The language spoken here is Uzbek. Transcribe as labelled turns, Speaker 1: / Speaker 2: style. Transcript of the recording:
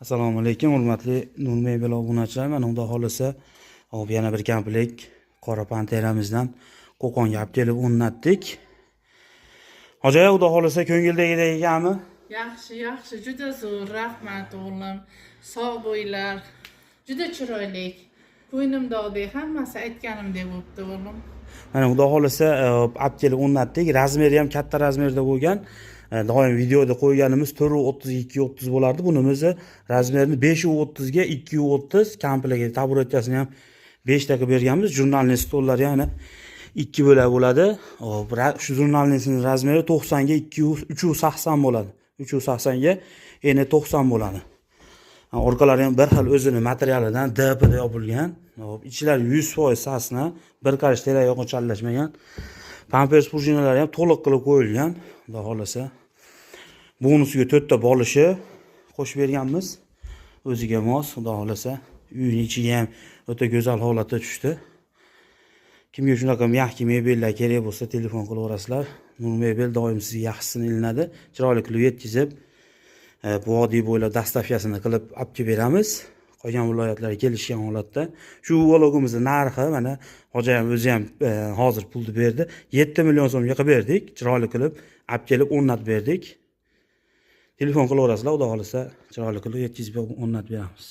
Speaker 1: Assalomu alaykum, hurmatli Nur Mebel obunachilar. Mana unda xohlasa, hop yana bir komplet qora panteramizdan qo'qonga olib kelib o'rnatdik. Hoji aka, xudo xohlasa ko'ngildagidek ekanmi?
Speaker 2: Yaxshi, juda zo'r, rahmat o'g'lim. Sog' bo'linglar. Juda chiroyli. Ko'nglimdagidek hammasi aytganimdek bo'libdi o'g'lim.
Speaker 1: Mana xudo xohlasa olib kelib o'rnatdik. Razmeri ham katta razmerda bo'lgan. Doim videoda qo'yganimiz 4.32 bo'lardi. Bunimizni razmerini 5.30 ga 2.30 kompletga taburetkasini ham 5 ta qilib berganmiz. Jurnalniy stollari yana 2 bo'lak bo'ladi. Hop, shu jurnalniyning razmeri 90 ga 380 bo'ladi. 380 ga eni 90 bo'ladi. Orqalari ham bir xil o'zini materialidan DPda yopilgan. Hop, ichlari 100% sasna, bir qarich tera yo'q chalashmagan. Pampers prujinalari ham to'liq qilib qo'yilgan. Xudo xolasa. Bonusiga 4 ta bolishi qo'shib berganmiz. O'ziga mos, xudo xolasa. Uyning ichiga ham o'ta go'zal holatda tushdi. Kimga shunaqa yaxshi mebellar kerak bo'lsa, telefon qilaverasizlar. Nur Mebel doim sizga yaxshisini ilinadi. Chiroyli qilib yetkazib, vodiy bo'ylab dastavkasini qilib olib kelib beramiz. Qolgan viloyatlarga kelishgan holatda. Shu vlogimizning narxi mana hoji ham o'zi ham hozir pulni berdi. 7 million so'mga qilib berdik. Chiroyli qilib olib kelib o'rnatib berdik. Telefon qilaverasizlar, xudo xolasa chiroyli qilib yetkazib o'rnatib beramiz.